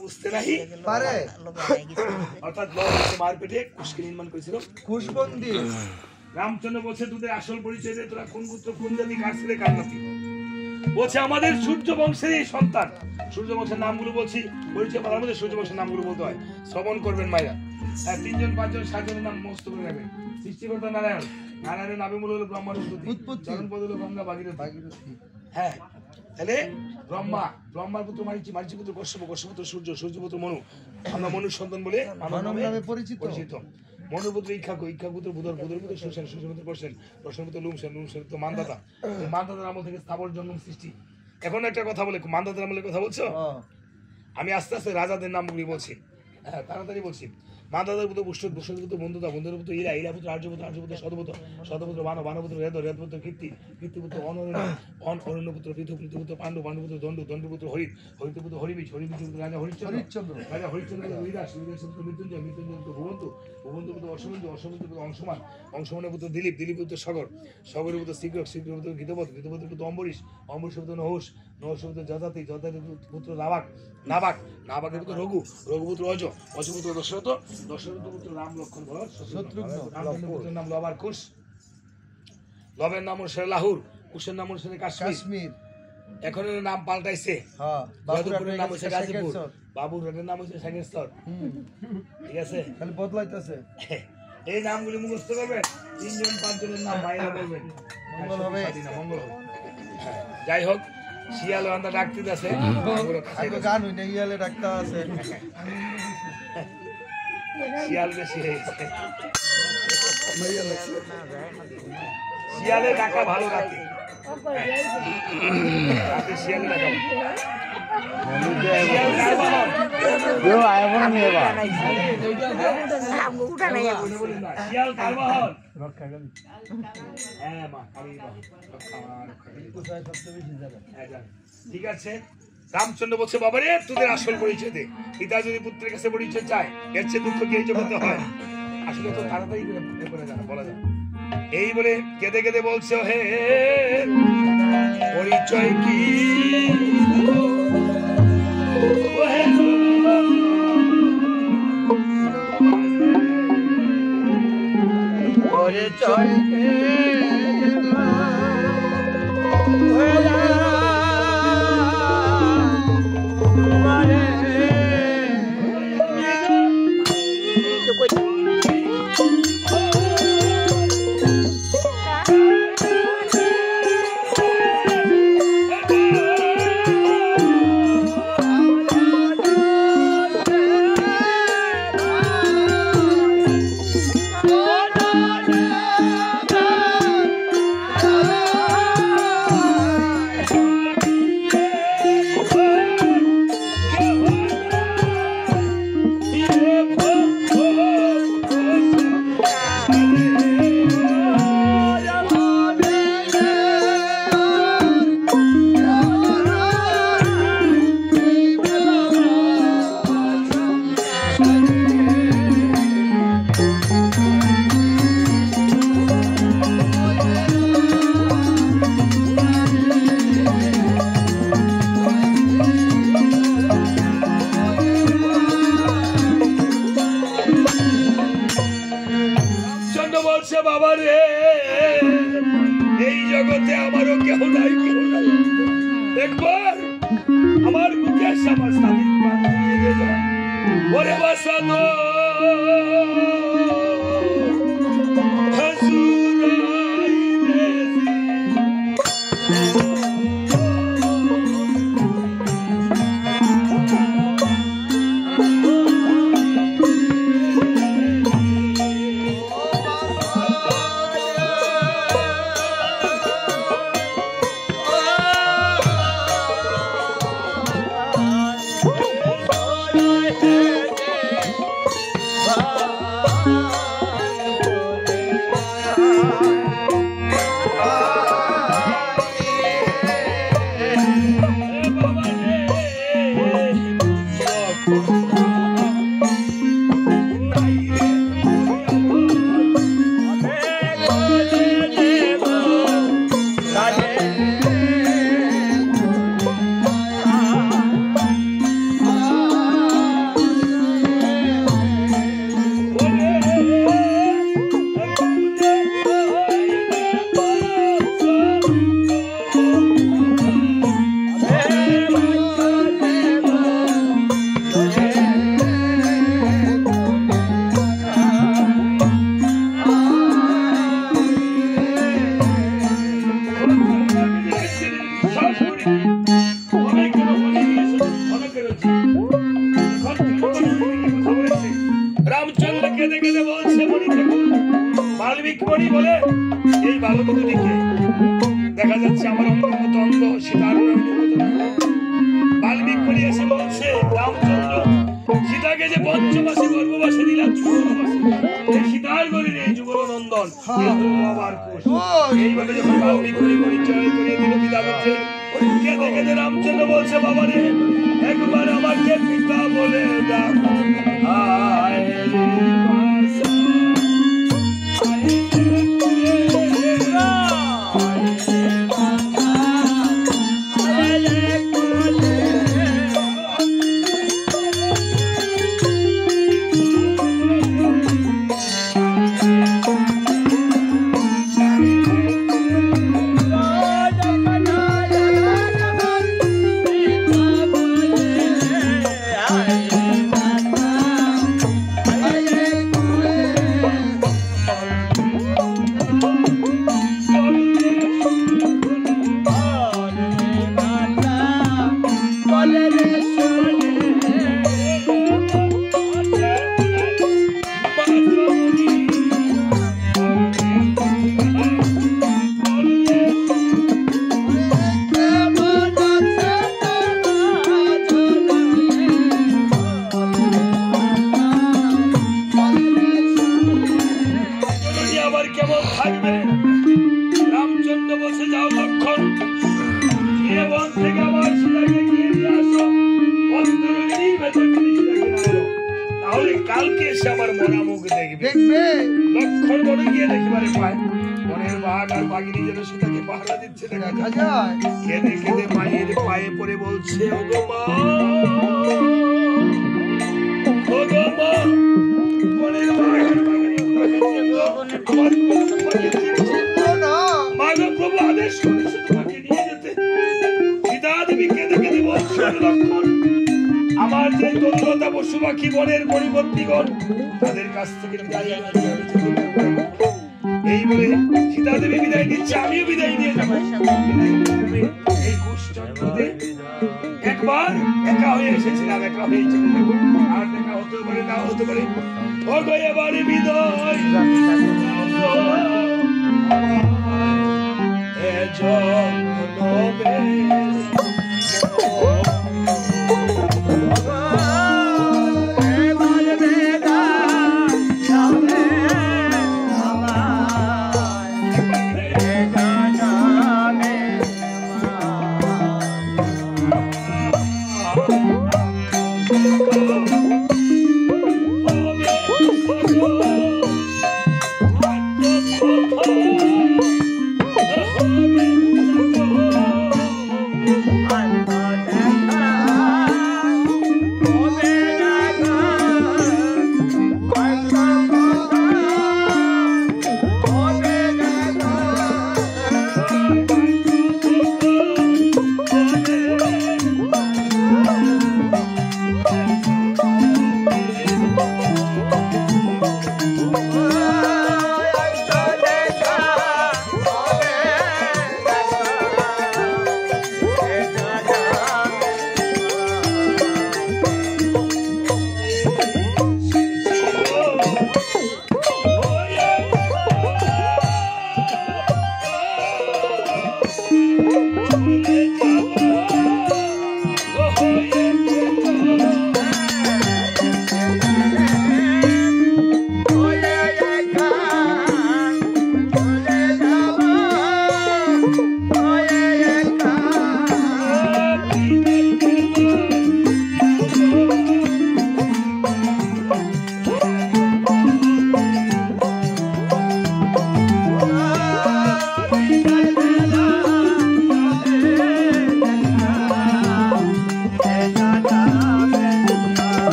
বুঝতে নাহি পারে অর্থাৎ লবণকে মারপেটে কুশকে নির্মাণ করেছিল কুশবন্দি। রামচন্দ্র বলছে তোদের আসল পরিচয় দে, তোরা কোন পুত্র কোন জাতি কার ছেলে কার নাতি। বলছে আমাদের সূর্য বংশের এই সন্তান। সূর্য বংশের নামগুলো বলছি, পরিচয় বলার মধ্যে সূর্য বংশের নামগুলো বলতে হয়, শ্রবণ করবেন মায়েরা। হ্যাঁ, 3 জন 5 জন 7 জনের নাম মস্ত করে নেবেন। সৃষ্টিকর্তা নারায়ণ, নারায়ণের নামগুলো হলো ব্রহ্মার উৎপত্তি, চরণপদ হলো গঙ্গা ভাগীরথী। হ্যাঁ, তাহলে ব্রহ্মার পুত্র মারিচি, মারিচি পুত্র কশ্যপ, কশ্যপ পুত্র সূর্য, সূর্য পুত্র মনু। আমরা মনুর সন্তান বলে মানব নামে পরিচিত। মনুপুত্র ইক্ষাকু, ইক্ষাপুত্র বুধর, বুধর পুত্র সুসেন, সুসেন পুত্র প্রসেন, প্রসেন পুত্র লুমসেন, লুমসেন পুত্র মানদাতা। মানদাতার আমল থেকে স্থাবর জন্ম সৃষ্টি। এখন একটা কথা বলে, মানদাতার আমলের কথা বলছো, আমি আস্তে আস্তে রাজাদের নামগুলি বলছি। হ্যাঁ, তাড়াতাড়ি বলছি। মানদাতার পুত্র পুষ্ট, পুষ্টের পুত্র বন্ধুতা, বন্ধুর পুত্র ইরা, ইরা পুত্র আর্যপুত্র, আর্যপুত্র শতপুত্র, শতপুত্র বানব, বানপুত্র রেদ, রেদপুত্র কীর্তি, কীর্তিপুত্র অনন্য, অরণ্যপুত্র পৃথু, পৃথুপুত্র পাণ্ডু, পাণ্ডুপুত্র দণ্ডু, দণ্ডপুত্র হরিত, হরিতপুত্র হরিবিজ, হরিবিজপুত্র রাজা হরিশ্চন্দ্র, রাজা হরিশ্চন্দ্র বিরাস, বিরাসপুত্র মৃত্যুঞ্জয়, মৃত্যুঞ্জয় ভুবন্তু, ভুবন্তুপুত্র অশ্বমঞ্জু, অশ্বমঞ্জুপুত্র অংশমান, অংশমানের পুত্র দিলীপ, দিলীপপুত্র সাগর, সাগরের পুত্র শীঘ্র, শীঘ্র পুত্র গীতপথ, গীতপথের পুত্র অম্বরীশ, অম্বরীশপুত্র নহস, নহসপুত্র যজাতি, যজাতির পুত্র নাবাক, নাবাক, নাবাকের পুত্র রঘু, রঘুপুত্র অজ, অজপুত্র দশরথ, দশরথ পুত্র রাম লক্ষণ বল শত্রুঘ্ন, রামচন্দ্র পুত্রের নাম লবার কুশ, লবের নাম হচ্ছে লাহুর, কুশের নাম হচ্ছে কাশ্মীর। এখন এর নাম পাল্টাইছে, যাদবপুরের নাম হচ্ছে গাজীপুর, বাবুরহাটের নাম হচ্ছে সাগেশ্বর। ঠিক আছে, খালি বদলাইতেছে। এই নামগুলি মুখস্থ করবেন। 3 জন 5 জনের নাম মায়েরা বলবেন, মঙ্গল হবে, মঙ্গল হবে। যাই হোক, শিয়াল আন্দা ডাকতে আছে, গান হই না, ইয়ালে ডাক্তার আছে, শিয়াল বেশি হয়েছে, শিয়ালে ডাকা ভালো রাতে, রাতে শিয়ালে ডাকা ঠিক আছে। রামচন্দ্র বলছে বাবারে তোদের আসল পরিচয় দে, পিতা যদি পুত্রের কাছে পরিচয় চায় এর চেয়ে দুঃখ কি হতে হয়। আসলে তো তাড়াতাড়ি করে জানা বলা যায়। এই বলে কেঁদে কেঁদে বলছে হে পরিচয় কি পরিচয় বাবা রে, এই জগতে আমারও কেউ নাই, কেউ নাই। একবার আমার মুখের সামনে স্বামীর প্রাণ দিয়ে যায় ওরে বাসানো কেঁদে কেঁদে বলছে মণি ঠাকুর বাল্মিক মণি বলে এই বালক দুটিকে দেখা যাচ্ছে আমার অঙ্গের মতো অঙ্গ সীতার বাল্মিক মণি এসে বলছে রামচন্দ্র সীতাকে যে পঞ্চমাসে গর্ভবাসে দিলাম এই সীতার গলির এই যুগল নন্দন আমার কোষ এইভাবে যখন বাল্মিক মণি পরিচয় করিয়ে দিল বিদা করছে কেঁদে কেঁদে রামচন্দ্র বলছে বাবা রে একবার আমাকে পিতা বলে ডাক আয় আমার যে তরুণতা পশু পাখি বনের পরিবর্তীগণ তাদের কাছ থেকে এই বলে সীতা দেবী বিদায় নিচ্ছে আমিও বিদায় নিয়ে যাবো এই কুশচন্দ্রতে একবার একা হয়ে এসেছিলাম একা হয়ে আর দেখা হতে পারে না হতে পারে ও গো এবারে বিদায়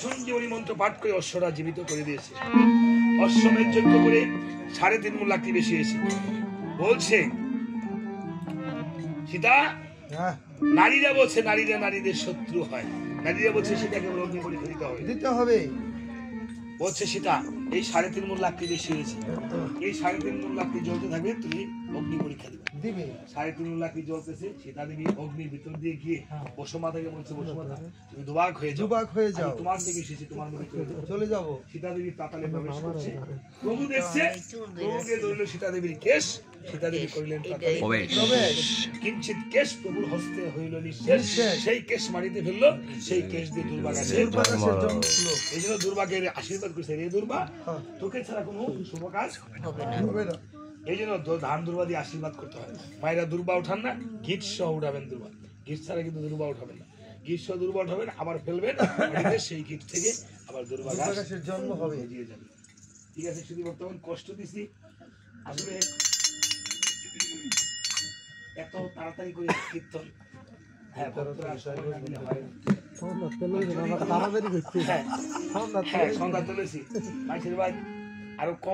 সঞ্জীবনী মন্ত্র পাঠ করে অশ্বরা জীবিত করে দিয়েছে। অশ্বমেধ যজ্ঞ করে 3.5 মণ লাকড়ি বেশি হয়েছে। বলছে সীতা, হ্যাঁ নারীরা বলছে নারীরা নারীদের শত্রু হয়, নারীরা বলছে সীতাকে অগ্নি পরীক্ষা দিতে হবে। দিতে হবে। বলছে সীতা, এই 3.5 মণ লাকড়ি বেশি হয়েছে, এই 3.5 মণ লাকড়ি জ্বলতে থাকবে, তুমি অগ্নি পরীক্ষা দিবে। দিবে 3.5 মণ লাকড়ি জ্বলতেছে, সীতা দেবী অগ্নির ভিতর দিয়ে গিয়ে বসুমাতাকে বলছে, বসুমাতা তুমি দুবাগ হয়ে যাও, দুবাগ হয়ে যাও, আমি তোমার দিকে এসেছি, তোমার মধ্যে চলে যাব। সীতা দেবী পাতালে প্রবেশ করছে। প্রভু দেখছে, প্রভুকে ধরল সীতা দেবীর কেশ, সীতা দেবী করিলেন পাতালে প্রবেশ। কিঞ্চিত কেশ প্রভুর হস্তে হইল নিঃশেষ, সেই কেশ মাটিতে ফেললো, সেই কেশ দিয়ে দুর্বা গাছে দুর্বাগাছের জন্ম হলো। এই জন্য দুর্বাকে আশীর্বাদ করছে, রে দুর্বা হ্যাঁ, তোকে ছাড়া কোনো শুভ কাজ হবে না। এই জন্য ধান দুর্বা দিয়ে আশীর্বাদ করতে হয়। মায়েরা দুর্বা উঠান না, গিট সহ উঠাবেন দুর্বা, গিট ছাড়া কিন্তু দুর্বা উঠাবেন না, গিট সহ দুর্বা উঠাবেন, আবার ফেলবেন মাটিতে, সেই গিট থেকে আবার দুর্বা গাছ দুর্বাগাছের জন্ম হবে। গজিয়ে যাবে। ঠিক আছে, শুধু বর্তমান কষ্ট দিছি, আসলে এত তাড়াতাড়ি করে কীর্তন, হ্যাঁ ভক্তরা সময় না দিলে হয় না। হ্যাঁ, হ্যাঁ, সন্ধ্যা তুলেছি, মাইশের ভাই আরো কম